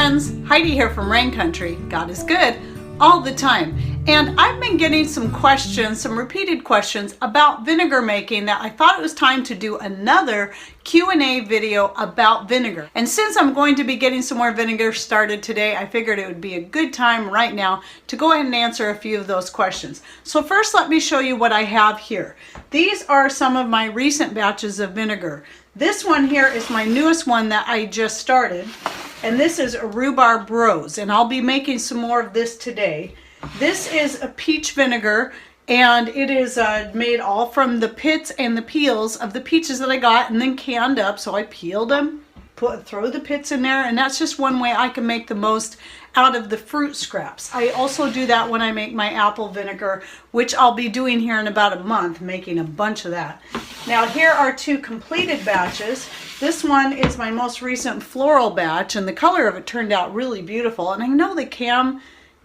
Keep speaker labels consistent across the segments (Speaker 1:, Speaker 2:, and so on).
Speaker 1: friends, Heidi here from Rain Country. God is good all the time. And I've been getting some questions, some repeated questions about vinegar making that I thought it was time to do another Q&A video about vinegar. And since I'm going to be getting some more vinegar started today, I figured it would be a good time right now to go ahead and answer a few of those questions. So first, let me show you what I have here. These are some of my recent batches of vinegar. This one here is my newest one that I just started. And this is a rhubarb rose, and I'll be making some more of this today. This is a peach vinegar, and it is made all from the pits and the peels of the peaches that I got and then canned up. So I peeled them, throw the pits in there, and that's just one way I can make the most out of the fruit scraps. I also do that when I make my apple vinegar, which I'll be doing here in about a month, making a bunch of that. Now here are two completed batches. This one is my most recent floral batch, and the color of it turned out really beautiful. And I know the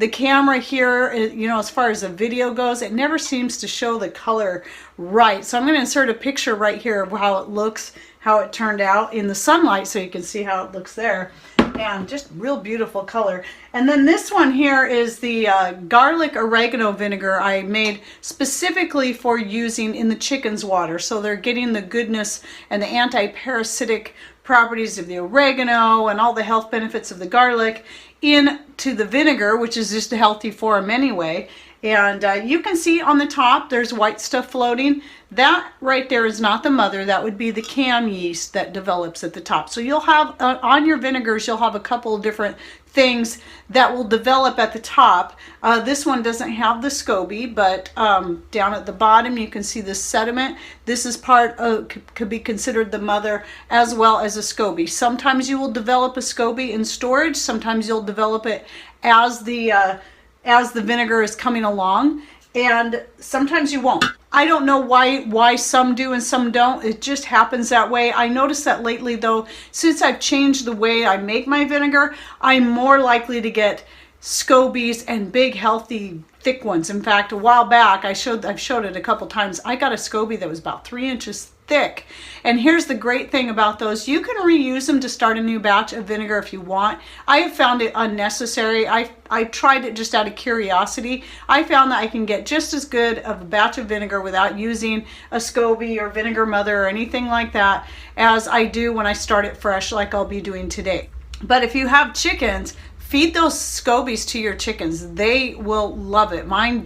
Speaker 1: camera here, you know, as far as the video goes, it never seems to show the color right. So I'm going to insert a picture right here of how it looks, how it turned out in the sunlight, so you can see how it looks there. And just real beautiful color. And then this one here is the garlic oregano vinegar I made specifically for using in the chicken's water. So they're getting the goodness and the anti-parasitic properties of the oregano and all the health benefits of the garlic into the vinegar, which is just healthy for them anyway. And you can see on the top there's white stuff floating. That right there is not the mother. That would be the cam yeast that develops at the top. So you'll have on your vinegars, you'll have a couple of different things that will develop at the top. This one doesn't have the SCOBY, but down at the bottom you can see the sediment. This is part of, could be considered the mother as well as a SCOBY. Sometimes you will develop a SCOBY in storage. Sometimes you'll develop it as the vinegar is coming along, and sometimes you won't. I don't know why some do and some don't. It just happens that way. I noticed that lately though, since I've changed the way I make my vinegar, I'm more likely to get SCOBYs and big healthy thick ones. In fact, a while back I've showed it a couple times. I got a SCOBY that was about 3 inches thick. And here's the great thing about those. You can reuse them to start a new batch of vinegar if you want. I have found it unnecessary. I tried it just out of curiosity. I found that I can get just as good of a batch of vinegar without using a SCOBY or vinegar mother or anything like that as I do when I start it fresh, like I'll be doing today. But if you have chickens, feed those SCOBYs to your chickens. They will love it. Mine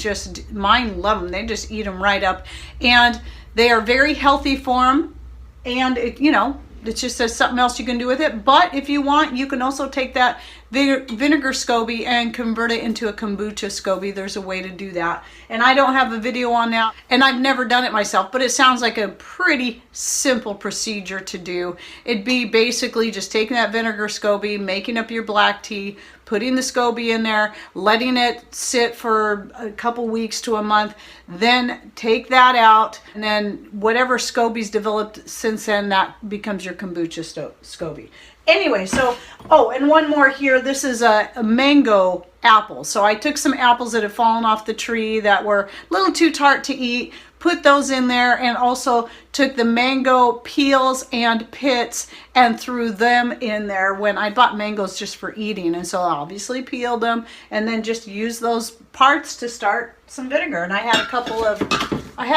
Speaker 1: love them. They just eat them right up. And they are very healthy for them. And it, you know, it's just something else you can do with it. But if you want, you can also take that vinegar SCOBY and convert it into a kombucha SCOBY. There's a way to do that. And I don't have a video on that, and I've never done it myself, but it sounds like a pretty simple procedure to do. It'd be basically just taking that vinegar SCOBY, making up your black tea, putting the SCOBY in there, letting it sit for a couple weeks to a month, then take that out, and then whatever SCOBY's developed since then, that becomes your kombucha SCOBY. Anyway, so, oh, and one more here. This is a mango apple. So I took some apples that had fallen off the tree that were a little too tart to eat, put those in there, and also took the mango peels and pits and threw them in there when I bought mangoes just for eating. And so I obviously peeled them and then just used those parts to start some vinegar. And I had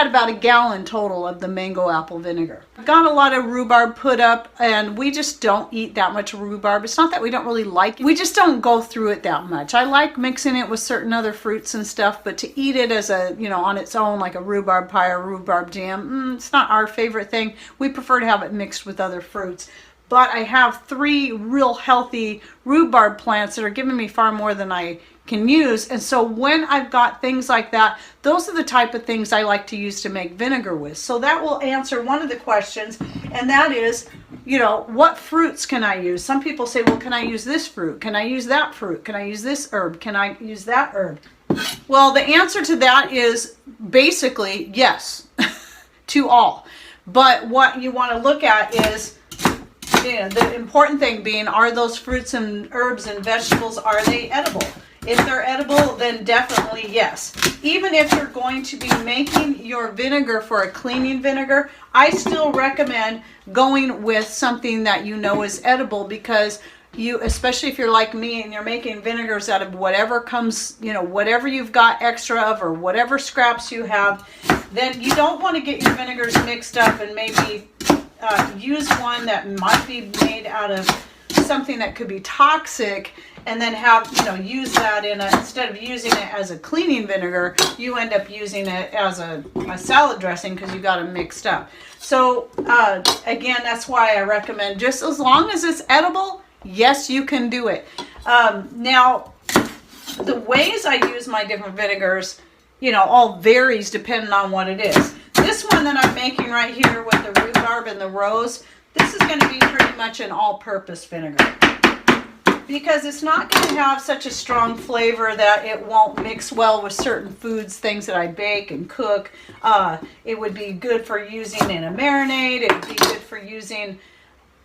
Speaker 1: about a gallon total of the mango apple vinegar. I got a lot of rhubarb put up, and we just don't eat that much rhubarb. It's not that we don't really like it. We just don't go through it that much. I like mixing it with certain other fruits and stuff, but to eat it as a, you know, on its own, like a rhubarb pie or rhubarb jam, it's not our favorite thing. We prefer to have it mixed with other fruits. But I have 3 real healthy rhubarb plants that are giving me far more than I can use. And so when I've got things like that, those are the type of things I like to use to make vinegar with. So that will answer one of the questions, and that is, you know, what fruits can I use? Some people say, well, can I use this fruit? Can I use that fruit? Can I use this herb? Can I use that herb? Well, the answer to that is basically yes to all. But what you want to look at is, you know, the important thing being, are those fruits and herbs and vegetables, are they edible? If they're edible, then definitely yes. Even if you're going to be making your vinegar for a cleaning vinegar, I still recommend going with something that you know is edible, because especially if you're like me and you're making vinegars out of whatever comes, whatever you've got extra of or whatever scraps you have, then you don't want to get your vinegars mixed up and maybe use one that might be made out of something that could be toxic, and then have, use that instead of using it as a cleaning vinegar, you end up using it as a salad dressing because you got them mixed up. So again, that's why I recommend, just as long as it's edible, yes, you can do it. Now, the ways I use my different vinegars, all varies depending on what it is. This one that I'm making right here with the rhubarb and the rose, this is going to be pretty much an all-purpose vinegar, because it's not going to have such a strong flavor that it won't mix well with certain foods, things that I bake and cook. It would be good for using in a marinade. It would be good for using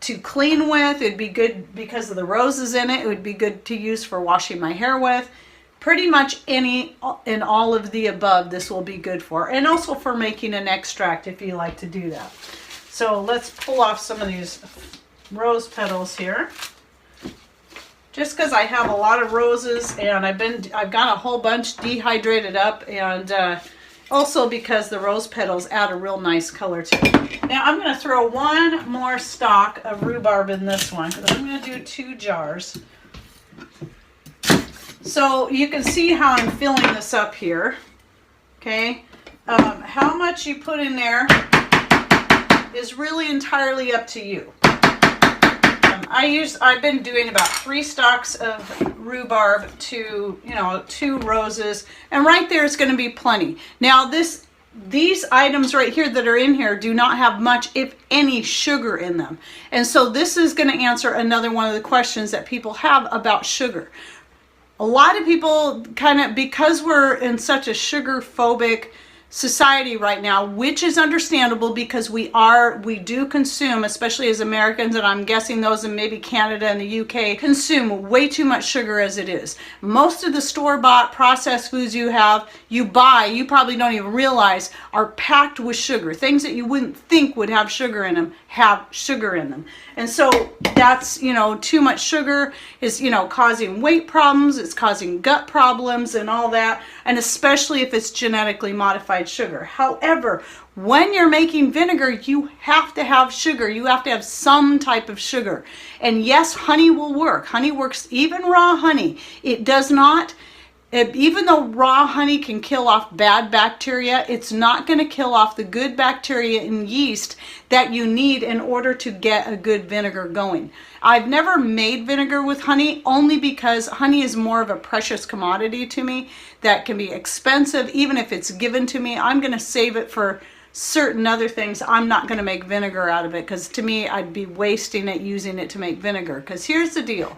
Speaker 1: to clean with. It'd be good because of the roses in it. It would be good to use for washing my hair with. Pretty much any and all of the above this will be good for, and also for making an extract if you like to do that. So let's pull off some of these rose petals here. Just because I have a lot of roses and I've got a whole bunch dehydrated up, and also because the rose petals add a real nice color to it. Now I'm going to throw one more stalk of rhubarb in this one, because I'm going to do 2 jars. So you can see how I'm filling this up here. Okay, how much you put in there is really entirely up to you. I've been doing about 3 stalks of rhubarb to 2 roses, and right there is going to be plenty. Now these items right here that are in here do not have much, if any, sugar in them, and so this is going to answer another one of the questions that people have about sugar. A lot of people because we're in such a sugar phobic society right now, which is understandable because we do consume, especially as Americans, and I'm guessing those in maybe Canada and the UK, consume way too much sugar as it is. Most of the store-bought processed foods you buy, you probably don't even realize are packed with sugar. Things that you wouldn't think would have sugar in them have sugar in them. And so that's, too much sugar is, causing weight problems, it's causing gut problems and all that, and especially if it's genetically modified sugar. However, when you're making vinegar, you have to have sugar. You have to have some type of sugar. And yes, honey will work. Honey works, even raw honey. It does not, even though raw honey can kill off bad bacteria, it's not going to kill off the good bacteria and yeast that you need in order to get a good vinegar going. I've never made vinegar with honey, only because honey is more of a precious commodity to me that can be expensive. Even if it's given to me, I'm going to save it for certain other things. I'm not going to make vinegar out of it, because to me I'd be wasting it using it to make vinegar. Because here's the deal.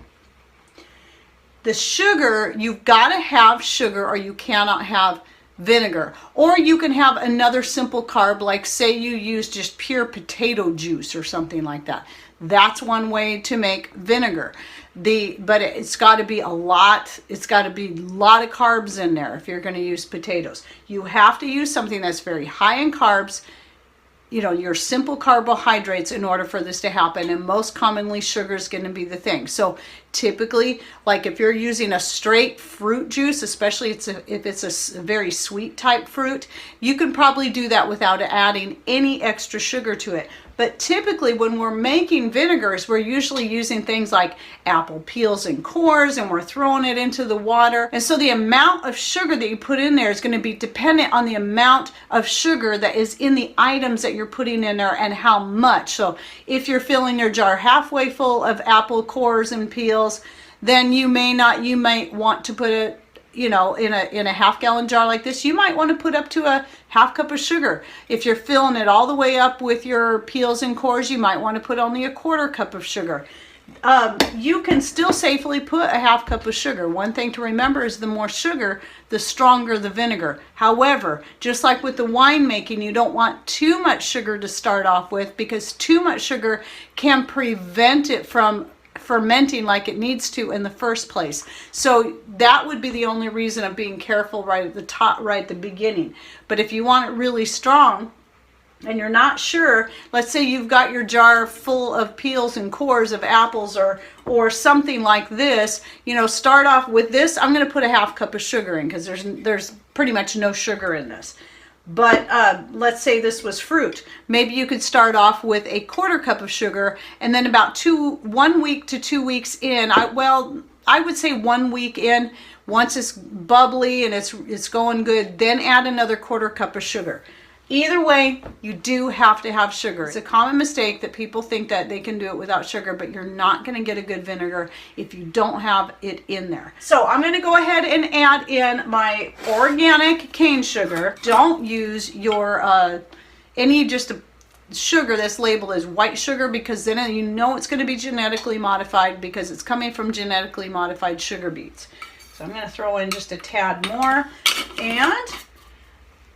Speaker 1: The sugar, you've got to have sugar or you cannot have vinegar. Or you can have another simple carb, like say you use just pure potato juice or something like that. That's one way to make vinegar. But it's got to be a lot of carbs in there if you're going to use potatoes. You have to use something that's very high in carbs, your simple carbohydrates, in order for this to happen. And most commonly, sugar is going to be the thing. So typically, like if you're using a straight fruit juice, especially if it's a very sweet type fruit, you can probably do that without adding any extra sugar to it. But typically when we're making vinegars, we're usually using things like apple peels and cores, and we're throwing it into the water. And so the amount of sugar that you put in there is going to be dependent on the amount of sugar that is in the items that you're putting in there and how much. So if you're filling your jar halfway full of apple cores and peels, then you might want to put it, in a half-gallon jar like this, you might want to put up to a half cup of sugar. If you're filling it all the way up with your peels and cores, you might want to put only a quarter cup of sugar. You can still safely put a half cup of sugar. One thing to remember is the more sugar, the stronger the vinegar. However, just like with the wine making, you don't want too much sugar to start off with, because too much sugar can prevent it from fermenting like it needs to in the first place. So that would be the only reason of being careful right at the top, right at the beginning. But if you want it really strong, and you're not sure, let's say you've got your jar full of peels and cores of apples or something like this, you know, start off with this. I'm going to put a half cup of sugar in because there's pretty much no sugar in this. But let's say this was fruit. Maybe you could start off with a quarter cup of sugar, and then about 1 week to 2 weeks in, I would say 1 week in, once it's bubbly and it's going good, then add another quarter cup of sugar. Either way, you do have to have sugar. It's a common mistake that people think that they can do it without sugar, but you're not going to get a good vinegar if you don't have it in there. So I'm going to go ahead and add in my organic cane sugar. Don't use your just a sugar that's labeled as white sugar, because then you know it's going to be genetically modified because it's coming from genetically modified sugar beets. So I'm going to throw in just a tad more. And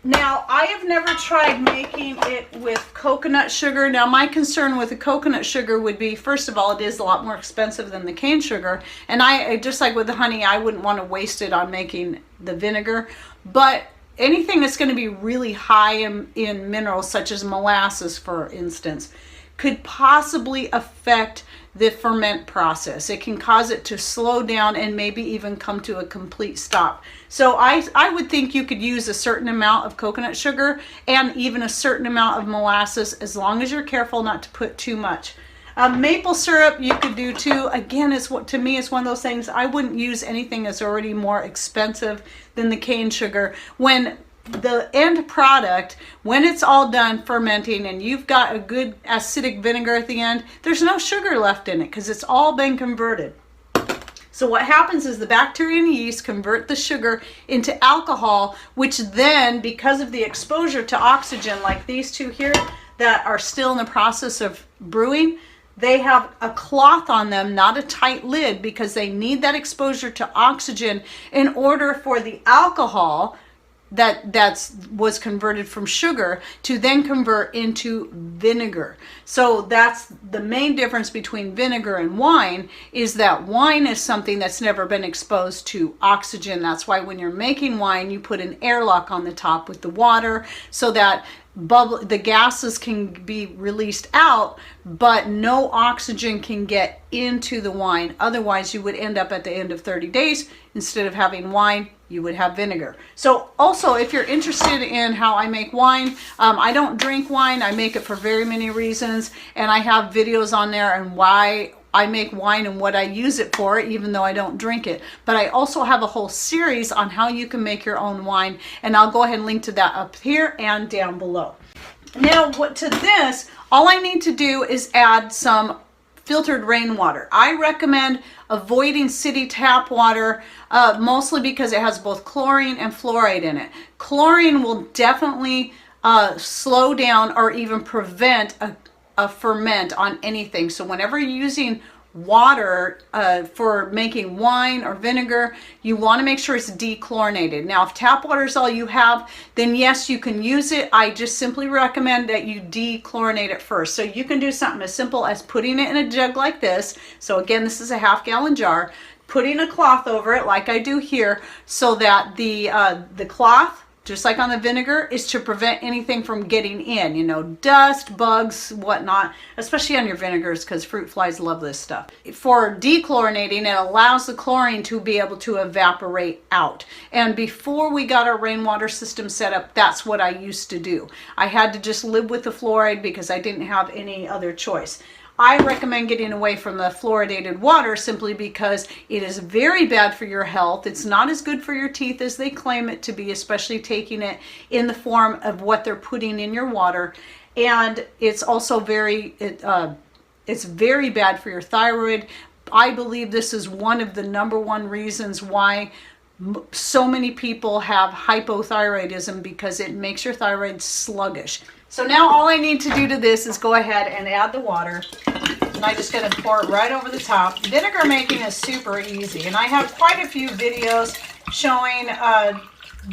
Speaker 1: now, I have never tried making it with coconut sugar. Now, my concern with the coconut sugar would be, first of all, it is a lot more expensive than the cane sugar. And I, just like with the honey, I wouldn't want to waste it on making the vinegar. But anything that's going to be really high in minerals, such as molasses, for instance, could possibly affect the ferment process. It can cause it to slow down and maybe even come to a complete stop. So I would think you could use a certain amount of coconut sugar and even a certain amount of molasses, as long as you're careful not to put too much. Maple syrup you could do too. Again, to me, it's one of those things, I wouldn't use anything that's already more expensive than the cane sugar. When the end product, when it's all done fermenting and you've got a good acidic vinegar at the end, there's no sugar left in it because it's all been converted. So what happens is the bacteria and yeast convert the sugar into alcohol, which then, because of the exposure to oxygen, like these two here that are still in the process of brewing, they have a cloth on them, not a tight lid, because they need that exposure to oxygen in order for the alcohol that was converted from sugar to then convert into vinegar. So that's the main difference between vinegar and wine, is that wine is something that's never been exposed to oxygen. That's why when you're making wine, you put an airlock on the top with the water so that the gases can be released out, but no oxygen can get into the wine. Otherwise, you would end up at the end of 30 days, instead of having wine, you would have vinegar. So also, if you're interested in how I make wine, I don't drink wine. I make it for very many reasons, and I have videos on there on why I make wine and what I use it for, even though I don't drink it. But I also have a whole series on how you can make your own wine, and I'll go ahead and link to that up here and down below. Now, to this, all I need to do is add some filtered rainwater. I recommend avoiding city tap water, mostly because it has both chlorine and fluoride in it. Chlorine will definitely slow down or even prevent a ferment on anything. So whenever you're using water for making wine or vinegar, you want to make sure it's dechlorinated. Now, if tap water is all you have, then yes, you can use it. I just simply recommend that you dechlorinate it first. So you can do something as simple as putting it in a jug like this. So again, this is a half-gallon jar. Putting a cloth over it like I do here, so that the cloth, just like on the vinegar, is to prevent anything from getting in, you know, dust, bugs, whatnot, especially on your vinegars, because fruit flies love this stuff. For dechlorinating, it allows the chlorine to be able to evaporate out. And before we got our rainwater system set up, that's what I used to do. I had to just live with the fluoride because I didn't have any other choice. I recommend getting away from the fluoridated water simply because it is very bad for your health. It's not as good for your teeth as they claim it to be, especially taking it in the form of what they're putting in your water. And it's also it's very bad for your thyroid. I believe this is one of the #1 reasons why so many people have hypothyroidism, because it makes your thyroid sluggish. So now all I need to do to this is go ahead and add the water. And I'm just going to pour it right over the top. Vinegar making is super easy, and I have quite a few videos showing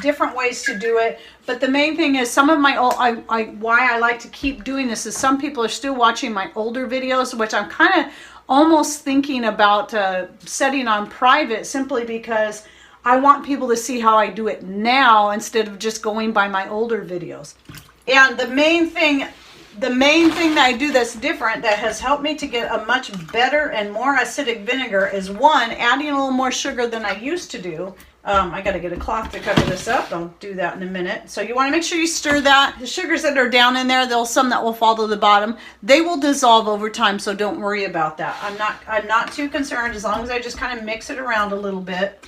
Speaker 1: different ways to do it. But the main thing is, some of my why I like to keep doing this is some people are still watching my older videos, which I'm kind of almost thinking about setting on private, simply because I want people to see how I do it now instead of just going by my older videos. And the main thing that I do that's different, that has helped me to get a much better and more acidic vinegar, is one, adding a little more sugar than I used to do. I got to get a cloth to cover this up. I'll do that in a minute. So you want to make sure you stir that. The sugars that are down in there, there's some that will fall to the bottom. They will dissolve over time, so don't worry about that. I'm not too concerned as long as I just kind of mix it around a little bit.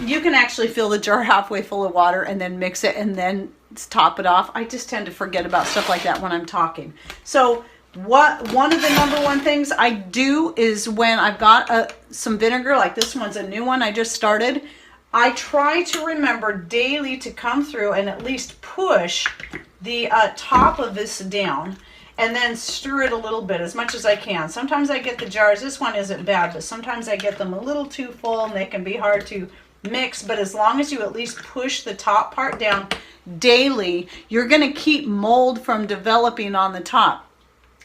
Speaker 1: You can actually fill the jar halfway full of water and then mix it and then top it off. I just tend to forget about stuff like that when I'm talking. So one of the number one things I do is when I've got some vinegar, like this one's a new one I just started, I try to remember daily to come through and at least push the top of this down and then stir it a little bit as much as I can. Sometimes I get the jars, this one isn't bad, but sometimes I get them a little too full and they can be hard to mix. But as long as you at least push the top part down daily, you're going to keep mold from developing on the top.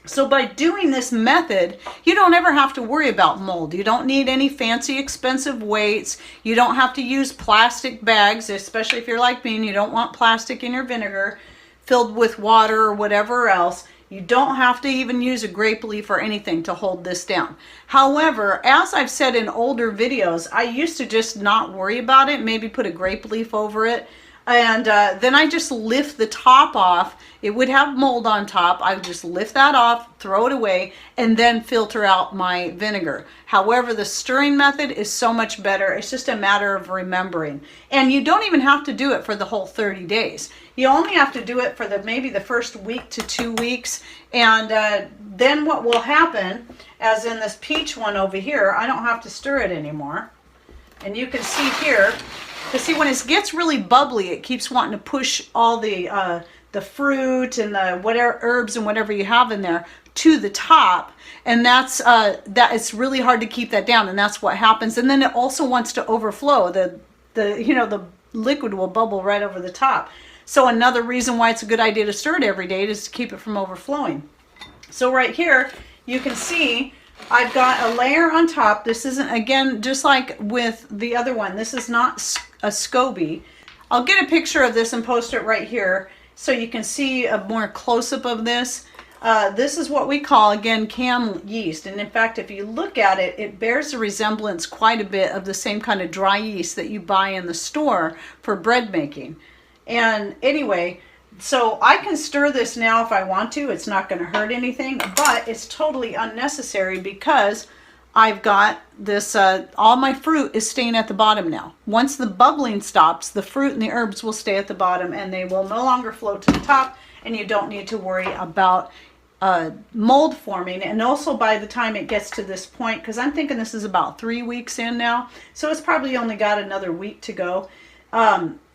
Speaker 1: So by doing this method, you don't ever have to worry about mold. You don't need any fancy expensive weights. You don't have to use plastic bags, especially if you're like me and you don't want plastic in your vinegar filled with water or whatever else. You don't have to even use a grape leaf or anything to hold this down. However, as I've said in older videos, I used to just not worry about it, maybe put a grape leaf over it. And then I just lift the top off. It would have mold on top. I would just lift that off, throw it away, and then filter out my vinegar. However, the stirring method is so much better. It's just a matter of remembering. And you don't even have to do it for the whole 30 days. You only have to do it for maybe the first week to 2 weeks. And then what will happen, as in this peach one over here, I don't have to stir it anymore. And you can see here, because see, when it gets really bubbly, it keeps wanting to push all the fruit and the whatever herbs and whatever you have in there to the top, and that it's really hard to keep that down, and that's what happens. And then it also wants to overflow. The liquid will bubble right over the top. So another reason why it's a good idea to stir it every day is to keep it from overflowing. So right here, you can see I've got a layer on top. This isn't, again, just like with the other one, this is not a SCOBY. I'll get a picture of this and post it right here so you can see a more close-up of this. This is what we call, again, cam yeast. And in fact, if you look at it, it bears a resemblance quite a bit of the same kind of dry yeast that you buy in the store for bread making. And anyway, so I can stir this now if I want to. It's not going to hurt anything, but it's totally unnecessary because I've got this, all my fruit is staying at the bottom now. Once the bubbling stops, the fruit and the herbs will stay at the bottom and they will no longer float to the top, and you don't need to worry about mold forming. And also by the time it gets to this point, because I'm thinking this is about 3 weeks in now, so it's probably only got another week to go.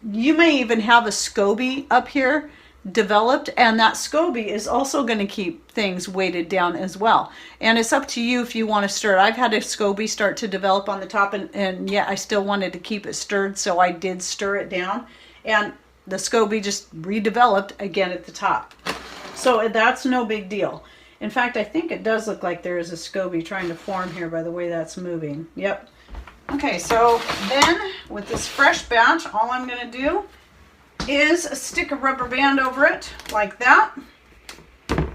Speaker 1: You may even have a SCOBY up here developed, and that SCOBY is also going to keep things weighted down as well. And it's up to you if you want to stir it. I've had a SCOBY start to develop on the top, and yet I still wanted to keep it stirred, so I did stir it down, and the SCOBY just redeveloped again at the top. So that's no big deal. In fact, I think it does look like there is a SCOBY trying to form here by the way that's moving. Yep. Okay, so then with this fresh batch, all I'm going to do is stick a rubber band over it like that.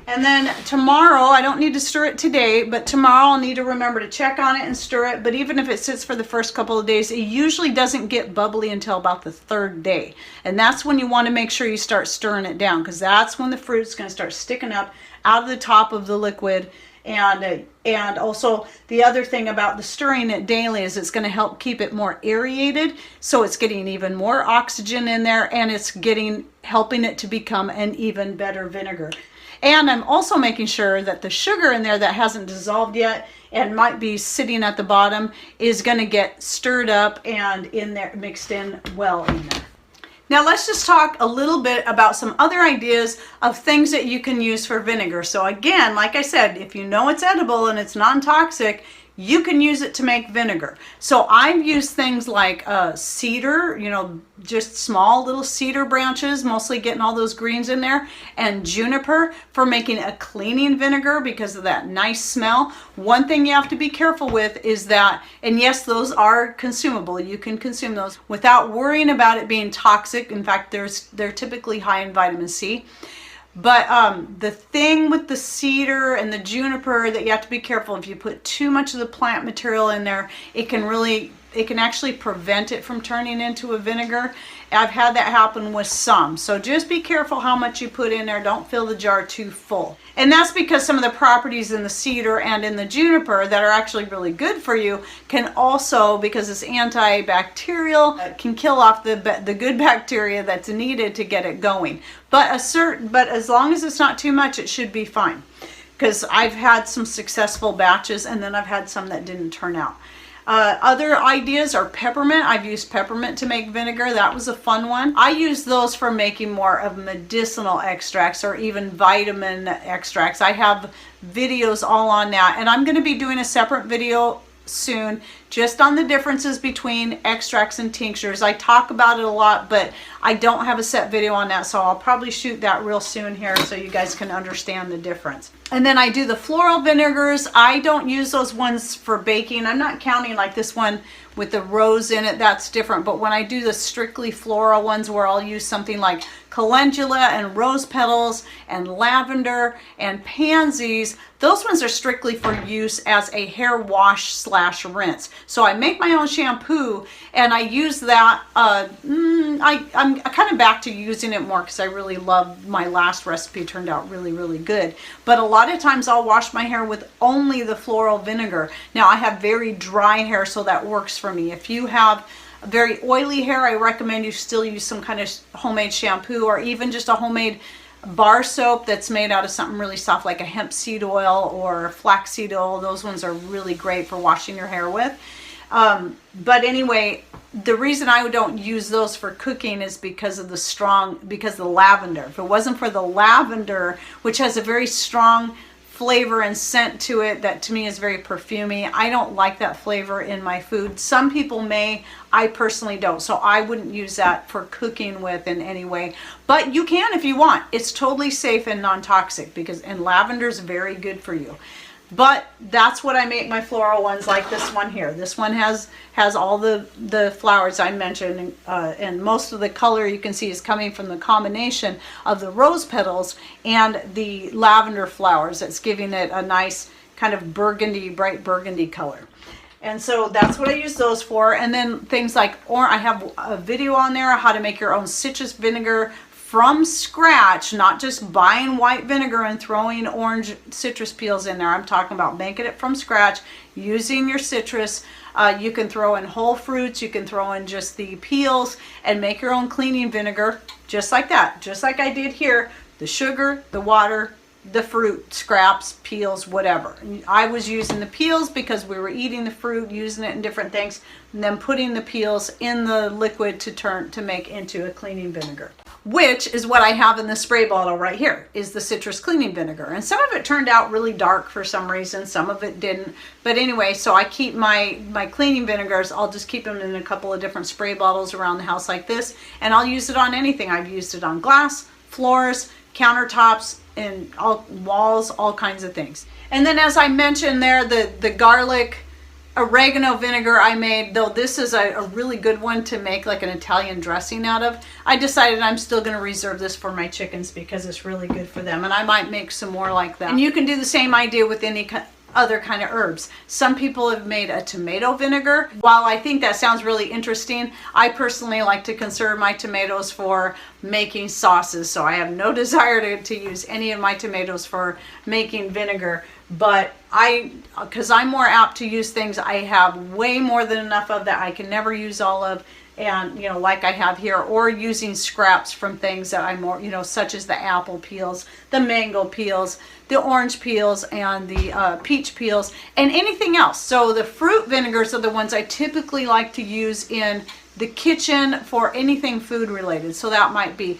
Speaker 1: And then tomorrow, I don't need to stir it today, but tomorrow I'll need to remember to check on it and stir it. But even if it sits for the first couple of days, it usually doesn't get bubbly until about the 3rd day. And that's when you want to make sure you start stirring it down, because that's when the fruit's going to start sticking up out of the top of the liquid. And also the other thing about the stirring it daily is it's going to help keep it more aerated, so it's getting even more oxygen in there, and it's helping it to become an even better vinegar. And I'm also making sure that the sugar in there that hasn't dissolved yet and might be sitting at the bottom is going to get stirred up and in there, mixed in well in there. Now let's just talk a little bit about some other ideas of things that you can use for vinegar. So again, like I said, if you know it's edible and it's non-toxic, you can use it to make vinegar. So I've used things like cedar, just small little cedar branches, mostly getting all those greens in there, and juniper for making a cleaning vinegar because of that nice smell. One thing you have to be careful with is that, and yes, those are consumable. You can consume those without worrying about it being toxic. In fact, they're typically high in vitamin C. But the thing with the cedar and the juniper that you have to be careful, if you put too much of the plant material in there, it can actually prevent it from turning into a vinegar. I've had that happen with some. So just be careful how much you put in there. Don't fill the jar too full. And that's because some of the properties in the cedar and in the juniper that are actually really good for you can also, because it's antibacterial, can kill off the good bacteria that's needed to get it going. But as long as it's not too much, it should be fine. Because I've had some successful batches and then I've had some that didn't turn out. Other ideas are peppermint. I've used peppermint to make vinegar. That was a fun one. I use those for making more of medicinal extracts or even vitamin extracts. I have videos all on that, and I'm going to be doing a separate video soon just on the differences between extracts and tinctures. I talk about it a lot, but I don't have a set video on that, so I'll probably shoot that real soon here so you guys can understand the difference. And then I do the floral vinegars. I don't use those ones for baking. I'm not counting like this one with the rose in it. That's different. But when I do the strictly floral ones where I'll use something like calendula and rose petals and lavender and pansies, those ones are strictly for use as a hair wash / rinse. So I make my own shampoo and I use that. I'm kind of back to using it more because I really love my last recipe. Turned out really, really good. But a lot of times I'll wash my hair with only the floral vinegar. Now I have very dry hair, so that works for me. If you have very oily hair, I recommend you still use some kind of homemade shampoo or even just a homemade bar soap that's made out of something really soft like a hemp seed oil or flaxseed oil. Those ones are really great for washing your hair with. But anyway, the reason I don't use those for cooking is because of the lavender. If it wasn't for the lavender, which has a very strong flavor and scent to it that to me is very perfumey, I don't like that flavor in my food. Some people may, I personally don't. So I wouldn't use that for cooking with in any way. But you can if you want. It's totally safe and non-toxic and lavender is very good for you. But that's what I make my floral ones like this one here. This one has all the flowers I mentioned, and most of the color you can see is coming from the combination of the rose petals and the lavender flowers. That's giving it a nice kind of burgundy, bright burgundy color. And so that's what I use those for. And then things like, I have a video on there how to make your own citrus vinegar from scratch, not just buying white vinegar and throwing orange citrus peels in there. I'm talking about making it from scratch, using your citrus. You can throw in whole fruits, you can throw in just the peels and make your own cleaning vinegar, just like that, just like I did here. The sugar, the water, the fruit, scraps, peels, whatever. I was using the peels because we were eating the fruit, using it in different things, and then putting the peels in the liquid to make into a cleaning vinegar, which is what I have in the spray bottle right here, is the citrus cleaning vinegar. And some of it turned out really dark for some reason, some of it didn't. But anyway, so I keep my cleaning vinegars, I'll just keep them in a couple of different spray bottles around the house like this, and I'll use it on anything. I've used it on glass, floors, countertops, and all walls, all kinds of things. And then as I mentioned there, the garlic oregano vinegar I made, though this is a really good one to make like an Italian dressing out of, I decided I'm still going to reserve this for my chickens because it's really good for them, and I might make some more like that. And you can do the same idea with any other kind of herbs. Some people have made a tomato vinegar. While I think that sounds really interesting, I personally like to conserve my tomatoes for making sauces, so I have no desire to use any of my tomatoes for making vinegar. But because I'm more apt to use things I have way more than enough of that I can never use all of, and like I have here, or using scraps from things that I'm more, such as the apple peels, the mango peels, the orange peels, and the peach peels, and anything else. So the fruit vinegars are the ones I typically like to use in the kitchen for anything food related. So that might be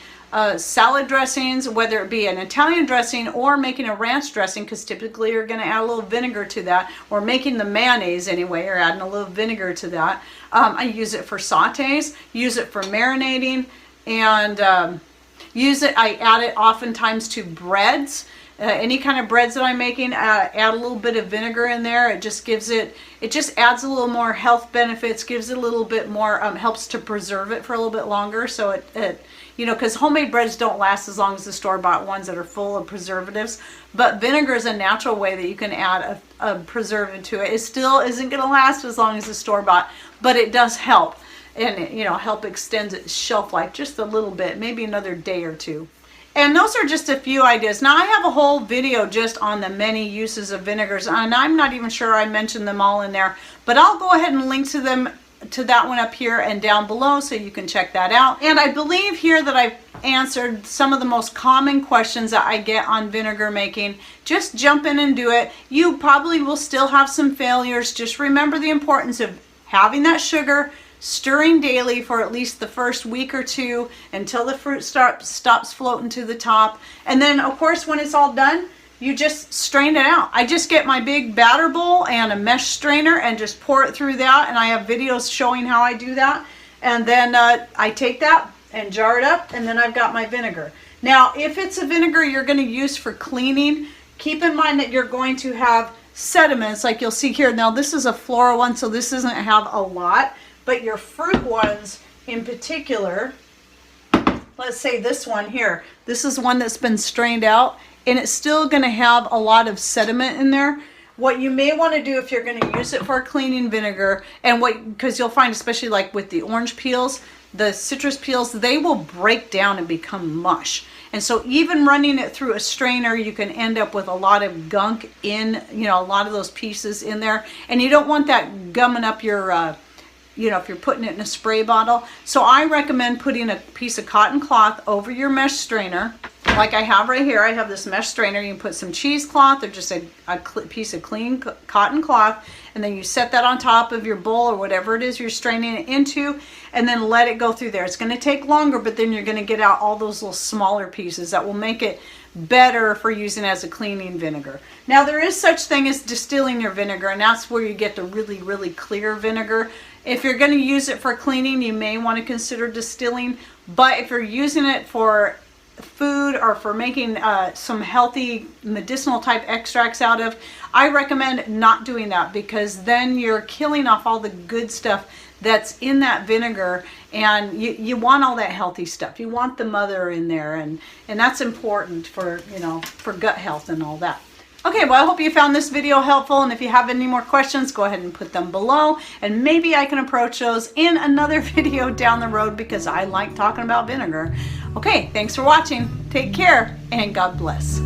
Speaker 1: salad dressings, whether it be an Italian dressing or making a ranch dressing, because typically you're going to add a little vinegar to that, or making the mayonnaise anyway, or adding a little vinegar to that. I use it for sautés, use it for marinating, and I add it oftentimes to breads. Any kind of breads that I'm making, add a little bit of vinegar in there. It just gives it just adds a little more health benefits, gives it a little bit more, helps to preserve it for a little bit longer. So it you know, because homemade breads don't last as long as the store-bought ones that are full of preservatives. But vinegar is a natural way that you can add a preservative to it. It still isn't going to last as long as the store-bought, but it does help. And, you know, help extend its shelf life just a little bit, maybe another day or two. And those are just a few ideas. Now I have a whole video just on the many uses of vinegars, and I'm not even sure I mentioned them all in there, but I'll go ahead and link to them, to that one up here and down below, so you can check that out. And I believe here that I've answered some of the most common questions that I get on vinegar making. Just jump in and do it. You probably will still have some failures. Just remember the importance of having that sugar, stirring daily for at least the first week or two until the fruit stops floating to the top. And then of course when it's all done, you just strain it out. I just get my big batter bowl and a mesh strainer and just pour it through that, and I have videos showing how I do that. And then I take that and jar it up, and then I've got my vinegar. Now if it's a vinegar you're going to use for cleaning, keep in mind that you're going to have sediments like you'll see here. Now this is a floral one, so this doesn't have a lot, but your fruit ones in particular, let's say this one here, this is one that's been strained out, and it's still going to have a lot of sediment in there. What you may want to do if you're going to use it for a cleaning vinegar, and because you'll find, especially like with the orange peels, the citrus peels, they will break down and become mush. And so even running it through a strainer, you can end up with a lot of gunk in, you know, a lot of those pieces in there. And you don't want that gumming up your, you know, if you're putting it in a spray bottle. So I recommend putting a piece of cotton cloth over your mesh strainer, like I have right here. I have this mesh strainer. You can put some cheesecloth or just a piece of clean cotton cloth, and then you set that on top of your bowl or whatever it is you're straining it into, and then let it go through there. It's going to take longer, but then you're going to get out all those little smaller pieces that will make it better for using as a cleaning vinegar. Now there is such thing as distilling your vinegar, and that's where you get the really, really clear vinegar. If you're going to use it for cleaning, you may want to consider distilling, but if you're using it for food or for making some healthy medicinal type extracts out of, I recommend not doing that, because then you're killing off all the good stuff that's in that vinegar, and you want all that healthy stuff. You want the mother in there, and that's important for, you know, for gut health and all that. Okay, well, I hope you found this video helpful, and if you have any more questions, go ahead and put them below, and maybe I can approach those in another video down the road, because I like talking about vinegar. Okay, thanks for watching. Take care, and God bless.